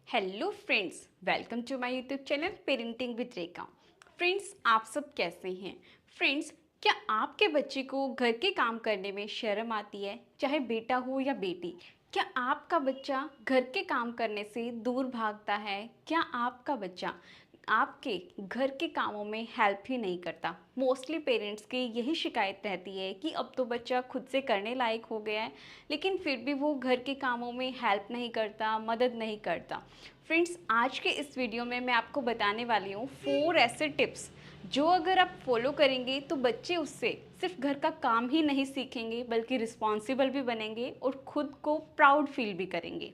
Hello friends, welcome to my YouTube channel parenting with Rekha. Friends, आप सब कैसे हैं? फ्रेंड्स, क्या आपके बच्चे को घर के काम करने में शर्म आती है, चाहे बेटा हो या बेटी? क्या आपका बच्चा घर के काम करने से दूर भागता है? क्या आपका बच्चा आपके घर के कामों में हेल्प ही नहीं करता? मोस्टली पेरेंट्स की यही शिकायत रहती है कि अब तो बच्चा खुद से करने लायक हो गया है, लेकिन फिर भी वो घर के कामों में हेल्प नहीं करता, मदद नहीं करता। फ्रेंड्स, आज के इस वीडियो में मैं आपको बताने वाली हूँ 4 ऐसे टिप्स जो अगर आप फॉलो करेंगे तो बच्चे उससे सिर्फ घर का काम ही नहीं सीखेंगे बल्कि रिस्पॉन्सिबल भी बनेंगे और खुद को प्राउड फील भी करेंगे।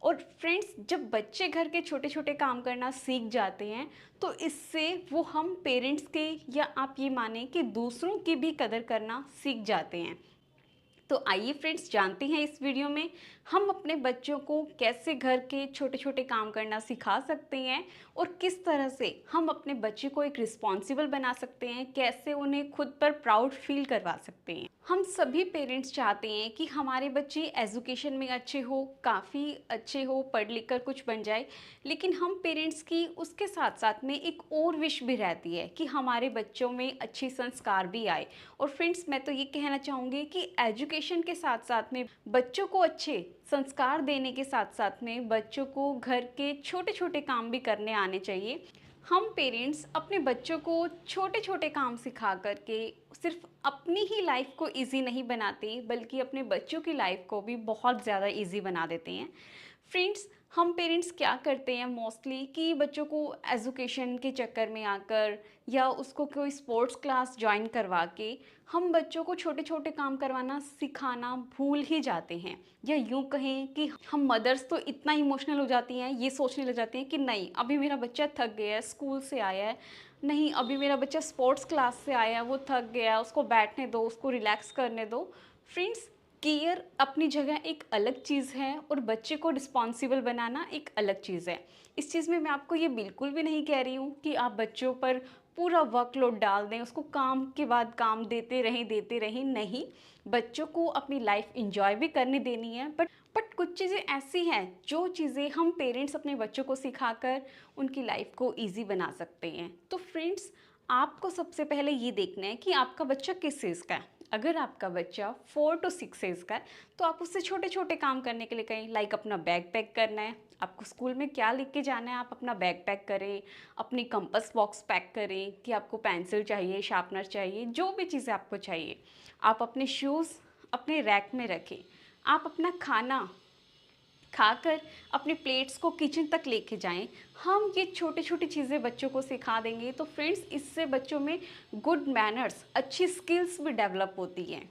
और फ्रेंड्स, जब बच्चे घर के छोटे छोटे काम करना सीख जाते हैं तो इससे वो हम पेरेंट्स के या आप ये माने कि दूसरों की भी कदर करना सीख जाते हैं। तो आइए फ्रेंड्स, जानते हैं इस वीडियो में हम अपने बच्चों को कैसे घर के छोटे छोटे काम करना सिखा सकते हैं और किस तरह से हम अपने बच्चे को एक रिस्पॉन्सिबल बना सकते हैं, कैसे उन्हें खुद पर प्राउड फील करवा सकते हैं। हम सभी पेरेंट्स चाहते हैं कि हमारे बच्चे एजुकेशन में अच्छे हो, काफ़ी अच्छे हो, पढ़ लिख कर कुछ बन जाए, लेकिन हम पेरेंट्स की उसके साथ साथ में एक और विश भी रहती है कि हमारे बच्चों में अच्छे संस्कार भी आए। और फ्रेंड्स, मैं तो ये कहना चाहूँगी कि एजुकेशन के साथ साथ में बच्चों को अच्छे संस्कार देने के साथ साथ में बच्चों को घर के छोटे छोटे काम भी करने आने चाहिए। हम पेरेंट्स अपने बच्चों को छोटे छोटे काम सिखा करके सिर्फ अपनी ही लाइफ को इजी नहीं बनाते बल्कि अपने बच्चों की लाइफ को भी बहुत ज़्यादा इजी बना देते हैं। फ्रेंड्स, हम पेरेंट्स क्या करते हैं मोस्टली कि बच्चों को एजुकेशन के चक्कर में आकर या उसको कोई स्पोर्ट्स क्लास ज्वाइन करवा के हम बच्चों को छोटे छोटे काम करवाना सिखाना भूल ही जाते हैं। या यूँ कहें कि हम मदर्स तो इतना इमोशनल हो जाती हैं, ये सोचने लग जाती हैं कि नहीं, अभी मेरा बच्चा थक गया है, स्कूल से आया है, नहीं अभी मेरा बच्चा स्पोर्ट्स क्लास से आया है, वो थक गया है, उसको बैठने दो, उसको रिलैक्स करने दो। फ्रेंड्स, केयर अपनी जगह एक अलग चीज़ है और बच्चे को रिस्पॉन्सिबल बनाना एक अलग चीज़ है। इस चीज़ में मैं आपको ये बिल्कुल भी नहीं कह रही हूँ कि आप बच्चों पर पूरा वर्कलोड डाल दें, उसको काम के बाद काम देते रहें, नहीं। बच्चों को अपनी लाइफ इंजॉय भी करने देनी है, बट कुछ चीज़ें ऐसी हैं जो चीज़ें हम पेरेंट्स अपने बच्चों को सिखाकर उनकी लाइफ को ईजी बना सकते हैं। तो फ्रेंड्स, आपको सबसे पहले ये देखना है कि आपका बच्चा किस एज का है। अगर आपका बच्चा 4 to 6 एज का है तो आप उससे छोटे छोटे काम करने के लिए कहें, लाइक अपना बैग पैक करना है, आपको स्कूल में क्या लेके जाना है आप अपना बैग पैक करें, अपनी कंपास बॉक्स पैक करें कि आपको पेंसिल चाहिए, शार्पनर चाहिए, जो भी चीज़ें आपको चाहिए आप अपने शूज़ अपने रैक में रखें। आप अपना खाना खाकर अपने प्लेट्स को किचन तक लेके जाएं। हम ये छोटी छोटी चीज़ें बच्चों को सिखा देंगे तो फ्रेंड्स, इससे बच्चों में गुड मैनर्स, अच्छी स्किल्स भी डेवलप होती हैं।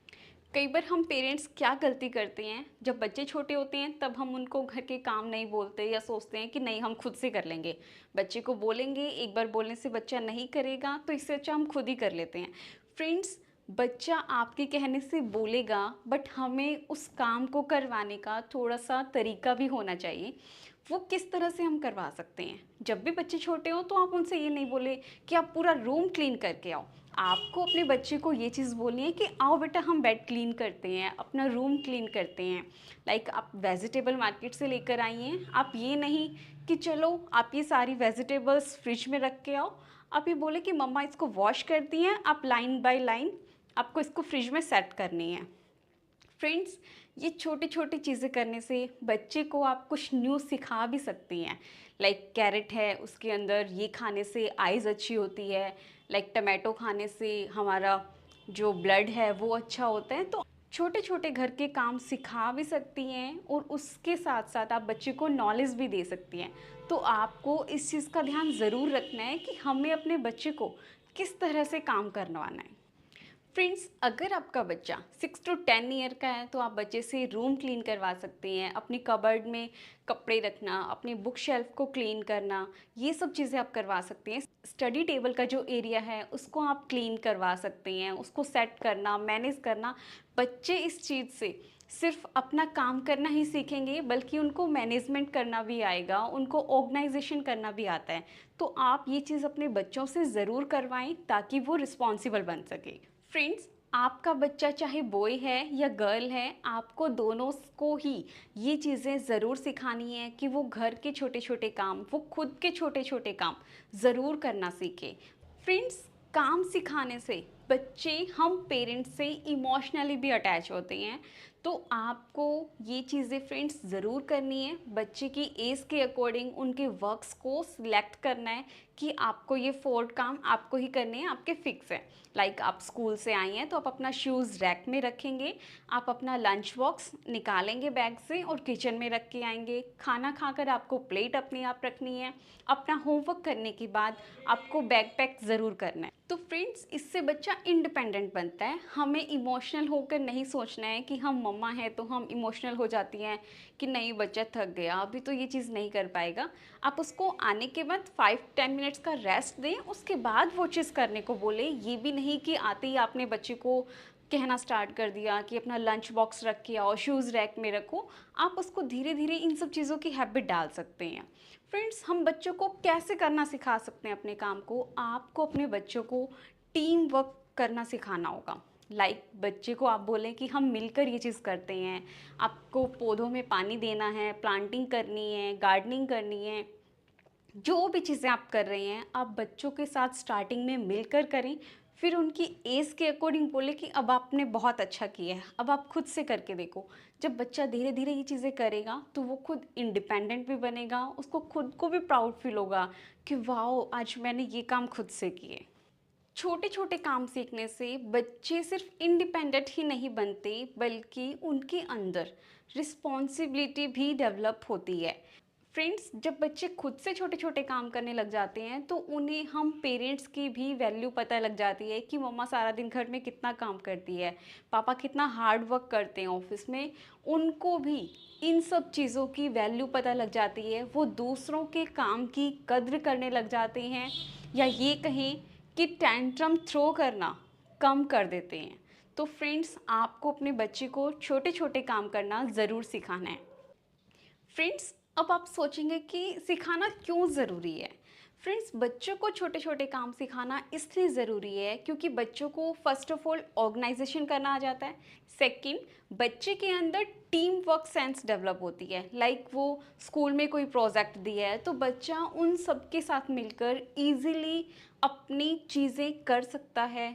कई बार हम पेरेंट्स क्या गलती करते हैं, जब बच्चे छोटे होते हैं तब हम उनको घर के काम नहीं बोलते या सोचते हैं कि नहीं हम खुद से कर लेंगे। बच्चे को बोलेंगे, एक बार बोलने से बच्चा नहीं करेगा तो इससे अच्छा हम खुद ही कर लेते हैं। फ्रेंड्स, बच्चा आपके कहने से बोलेगा, बट हमें उस काम को करवाने का थोड़ा सा तरीका भी होना चाहिए। वो किस तरह से हम करवा सकते हैं? जब भी बच्चे छोटे हों तो आप उनसे ये नहीं बोले कि आप पूरा रूम क्लीन करके आओ। आपको अपने बच्चे को ये चीज़ बोलनी है कि आओ बेटा हम बेड क्लीन करते हैं, अपना रूम क्लीन करते हैं। लाइक आप वेजिटेबल मार्केट से लेकर आई हैं, आप ये नहीं कि चलो आप ये सारी वेजिटेबल्स फ्रिज में रख के आओ। आप ये बोले कि मम्मा इसको वॉश करती हैं, आप लाइन बाय लाइन आपको इसको फ्रिज में सेट करनी है। फ्रेंड्स, ये छोटी छोटी चीज़ें करने से बच्चे को आप कुछ न्यू सिखा भी सकती हैं। लाइक कैरेट है, उसके अंदर ये खाने से आइज़ अच्छी होती है, लाइक टमाटो खाने से हमारा जो ब्लड है वो अच्छा होता है। तो छोटे छोटे घर के काम सिखा भी सकती हैं और उसके साथ साथ आप बच्चे को नॉलेज भी दे सकती हैं। तो आपको इस चीज़ का ध्यान ज़रूर रखना है कि हमें अपने बच्चे को किस तरह से काम करवाना है। फ्रेंड्स, अगर आपका बच्चा 6 to 10 ईयर का है तो आप बच्चे से रूम क्लीन करवा सकते हैं, अपनी कबर्ड में कपड़े रखना, अपनी बुक शेल्फ को क्लीन करना, ये सब चीज़ें आप करवा सकते हैं। स्टडी टेबल का जो एरिया है उसको आप क्लीन करवा सकते हैं, उसको सेट करना, मैनेज करना। बच्चे इस चीज़ से सिर्फ अपना काम करना ही सीखेंगे बल्कि उनको मैनेजमेंट करना भी आएगा, उनको ऑर्गेनाइजेशन करना भी आता है। तो आप ये चीज़ अपने बच्चों से ज़रूर करवाएं ताकि वो रिस्पॉन्सिबल बन सके। फ्रेंड्स, आपका बच्चा चाहे बॉय है या गर्ल है, आपको दोनों को ही ये चीज़ें ज़रूर सिखानी है कि वो घर के छोटे छोटे काम, वो खुद के छोटे छोटे काम ज़रूर करना सीखे। फ्रेंड्स, काम सिखाने से बच्चे हम पेरेंट्स से इमोशनली भी अटैच होते हैं। तो आपको ये चीज़ें फ्रेंड्स ज़रूर करनी है। बच्चे की एज के अकॉर्डिंग उनके वर्क्स को सिलेक्ट करना है कि आपको ये 4 काम आपको ही करने हैं, आपके फिक्स है। लाइक आप स्कूल से आई हैं तो आप अपना शूज़ रैक में रखेंगे, आप अपना लंच बॉक्स निकालेंगे बैग से और किचन में रख के आएंगे। खाना खाकर आपको प्लेट अपने आप रखनी है। अपना होमवर्क करने के बाद आपको बैग पैक ज़रूर करना है। तो फ्रेंड्स, इससे बच्चा इंडिपेंडेंट बनता है। हमें इमोशनल होकर नहीं सोचना है कि हम मम्मा हैं तो हम इमोशनल हो जाती हैं कि नहीं बच्चा थक गया, अभी तो ये चीज़ नहीं कर पाएगा। आप उसको आने के बाद 5-10 मिनट्स का रेस्ट दें, उसके बाद वो चीज़ करने को बोले। ये भी नहीं कि आते ही आपने बच्चे को कहना स्टार्ट कर दिया कि अपना लंच बॉक्स रख के आओ, शूज़ रैक में रखो। आप उसको धीरे धीरे इन सब चीज़ों की हैबिट डाल सकते हैं। फ्रेंड्स, हम बच्चों को कैसे करना सिखा सकते हैं अपने काम को? आपको अपने बच्चों को टीम वर्क करना सिखाना होगा। लाइक बच्चे को आप बोलें कि हम मिलकर ये चीज़ करते हैं। आपको पौधों में पानी देना है, प्लांटिंग करनी है, गार्डनिंग करनी है। जो भी चीज़ें आप कर रहे हैं, आप बच्चों के साथ स्टार्टिंग में मिलकर करें। फिर उनकी एज के अकॉर्डिंग बोले कि अब आपने बहुत अच्छा किया है, अब आप खुद से करके देखो। जब बच्चा धीरे धीरे ये चीज़ें करेगा तो वो खुद इंडिपेंडेंट भी बनेगा, उसको खुद को भी प्राउड फील होगा कि वाह, आज मैंने ये काम खुद से किए। छोटे छोटे काम सीखने से बच्चे सिर्फ इंडिपेंडेंट ही नहीं बनते, बल्कि उनके अंदर रिस्पॉन्सिबिलिटी भी डेवलप होती है। फ्रेंड्स, जब बच्चे खुद से छोटे छोटे काम करने लग जाते हैं तो उन्हें हम पेरेंट्स की भी वैल्यू पता लग जाती है कि मम्मा सारा दिन घर में कितना काम करती है, पापा कितना हार्ड वर्क करते हैं ऑफिस में। उनको भी इन सब चीज़ों की वैल्यू पता लग जाती है। वो दूसरों के काम की कद्र करने लग जाते हैं, या ये कहें कि टैंट्रम थ्रो करना कम कर देते हैं। तो फ्रेंड्स, आपको अपने बच्चे को छोटे छोटे काम करना ज़रूर सिखाना है। फ्रेंड्स, अब आप सोचेंगे कि सिखाना क्यों ज़रूरी है? फ्रेंड्स, बच्चों को छोटे छोटे काम सिखाना इसलिए ज़रूरी है क्योंकि बच्चों को फर्स्ट ऑफ ऑल ऑर्गेनाइजेशन करना आ जाता है। सेकंड, बच्चे के अंदर टीम वर्क सेंस डेवलप होती है। लाइक वो स्कूल में कोई प्रोजेक्ट दिया है तो बच्चा उन सबके साथ मिलकर इजीली अपनी चीज़ें कर सकता है।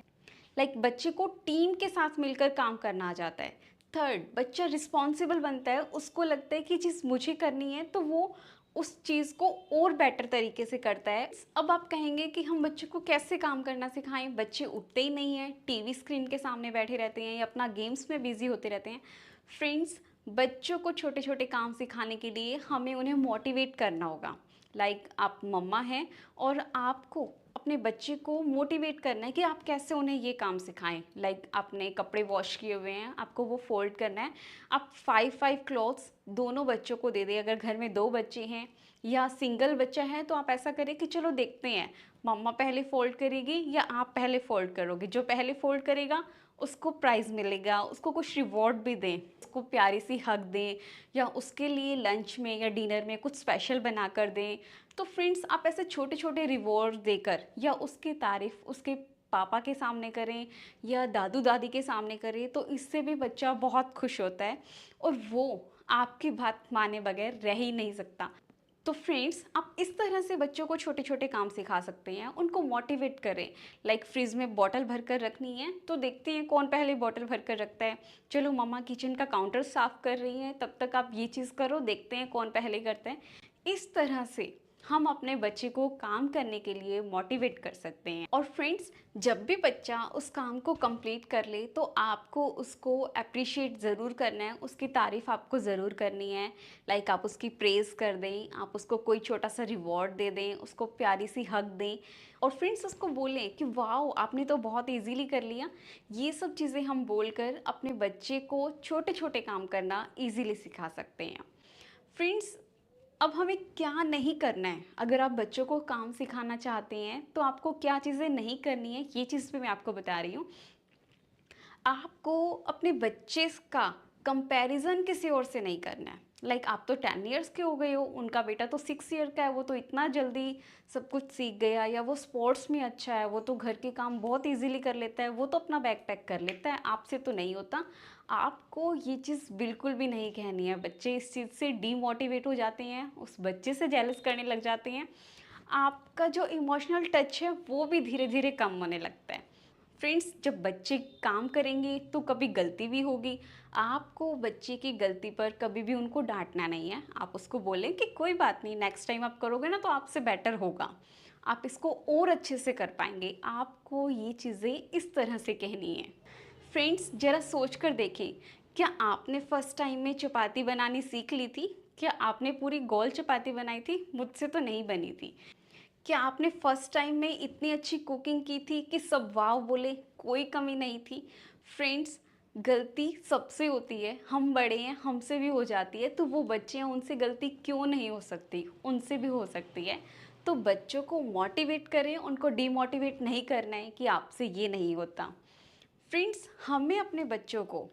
लाइक बच्चे को टीम के साथ मिलकर काम करना आ जाता है। थर्ड, बच्चा रिस्पॉन्सिबल बनता है, उसको लगता है कि चीज़ मुझे करनी है तो वो उस चीज़ को और बेटर तरीके से करता है। अब आप कहेंगे कि हम बच्चों को कैसे काम करना सिखाएं? बच्चे उठते ही नहीं हैं, टीवी स्क्रीन के सामने बैठे रहते हैं या अपना गेम्स में बिजी होते रहते हैं। फ्रेंड्स, बच्चों को छोटे छोटे काम सिखाने के लिए हमें उन्हें मोटिवेट करना होगा। लाइक आप मम्मा हैं और आपको अपने बच्चे को मोटिवेट करना है कि आप कैसे उन्हें ये काम सिखाएं। लाइक आपने कपड़े वॉश किए हुए हैं, आपको वो फोल्ड करना है। आप 5-5 क्लॉथ्स दोनों बच्चों को दे दें। अगर घर में 2 बच्चे हैं या सिंगल बच्चा है तो आप ऐसा करें कि चलो देखते हैं, मम्मा पहले फोल्ड करेगी या आप पहले फोल्ड करोगे। जो पहले फोल्ड करेगा उसको प्राइज़ मिलेगा, उसको कुछ रिवॉर्ड भी दें, उसको प्यारी सी हग दें, या उसके लिए लंच में या डिनर में कुछ स्पेशल बना कर दें। तो फ्रेंड्स, आप ऐसे छोटे छोटे रिवॉर्ड देकर या उसकी तारीफ़ उसके पापा के सामने करें या दादू दादी के सामने करें तो इससे भी बच्चा बहुत खुश होता है और वो आपकी बात माने बगैर रह ही नहीं सकता। तो फ्रेंड्स, आप इस तरह से बच्चों को छोटे छोटे काम सिखा सकते हैं, उनको मोटिवेट करें। लाइक फ्रिज में बॉटल भर कर रखनी है तो देखते हैं कौन पहले बॉटल भर कर रखता है। चलो मम्मा किचन का काउंटर साफ़ कर रही हैं, तब तक आप ये चीज़ करो, देखते हैं कौन पहले करता है। इस तरह से हम अपने बच्चे को काम करने के लिए मोटिवेट कर सकते हैं। और फ्रेंड्स, जब भी बच्चा उस काम को कंप्लीट कर ले तो आपको उसको अप्रिशिएट ज़रूर करना है, उसकी तारीफ़ आपको ज़रूर करनी है। लाइक आप उसकी प्रेज़ कर दें, आप उसको कोई छोटा सा रिवॉर्ड दे दें, उसको प्यारी सी हग दें और फ्रेंड्स उसको बोलें कि वाओ, आपने तो बहुत इजीली कर लिया। ये सब चीज़ें हम बोलकर अपने बच्चे को छोटे छोटे काम करना इजीली सिखा सकते हैं। फ्रेंड्स, अब हमें क्या नहीं करना है? अगर आप बच्चों को काम सिखाना चाहते हैं तो आपको क्या चीज़ें नहीं करनी है, ये चीज़ भी मैं आपको बता रही हूँ। आपको अपने बच्चे का कंपैरिजन किसी और से नहीं करना है। लाइक आप तो 10 इयर्स के हो गए हो, उनका बेटा तो 6 ईयर का है, वो तो इतना जल्दी सब कुछ सीख गया, या वो स्पोर्ट्स में अच्छा है, वो तो घर के काम बहुत इजीली कर लेता है, वो तो अपना बैग पैक कर लेता है, आपसे तो नहीं होता। आपको ये चीज़ बिल्कुल भी नहीं कहनी है। बच्चे इस चीज़ से डीमोटिवेट हो जाते हैं, उस बच्चे से जेलस करने लग जाते हैं, आपका जो इमोशनल टच है वो भी धीरे धीरे कम होने लगता है। फ्रेंड्स, जब बच्चे काम करेंगे तो कभी गलती भी होगी। आपको बच्चे की गलती पर कभी भी उनको डांटना नहीं है। आप उसको बोलें कि कोई बात नहीं, नेक्स्ट टाइम आप करोगे ना तो आपसे बेटर होगा, आप इसको और अच्छे से कर पाएंगे। आपको ये चीज़ें इस तरह से कहनी है। फ्रेंड्स, ज़रा सोच कर देखें, क्या आपने फर्स्ट टाइम में चपाती बनानी सीख ली थी? क्या आपने पूरी गोल चपाती बनाई थी? मुझसे तो नहीं बनी थी। क्या आपने फर्स्ट टाइम में इतनी अच्छी कुकिंग की थी कि सब वाव बोले, कोई कमी नहीं थी? फ्रेंड्स, गलती सबसे होती है, हम बड़े हैं, हमसे भी हो जाती है, तो वो बच्चे हैं, उनसे गलती क्यों नहीं हो सकती? उनसे भी हो सकती है। तो बच्चों को मोटिवेट करें, उनको डीमोटिवेट नहीं करना है कि आपसे ये नहीं होता। फ्रेंड्स, हमें अपने बच्चों को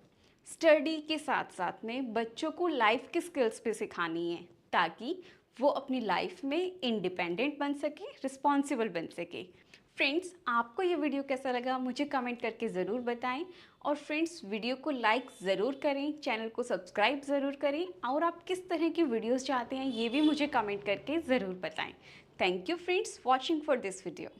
स्टडी के साथ साथ में बच्चों को लाइफ की स्किल्स भी सिखानी है, ताकि वो अपनी लाइफ में इंडिपेंडेंट बन सके, रिस्पॉन्सिबल बन सके। फ्रेंड्स, आपको ये वीडियो कैसा लगा मुझे कमेंट करके ज़रूर बताएं। और फ्रेंड्स, वीडियो को लाइक ज़रूर करें, चैनल को सब्सक्राइब ज़रूर करें, और आप किस तरह की वीडियोस चाहते हैं ये भी मुझे कमेंट करके ज़रूर बताएं। Thank you friends watching for this video.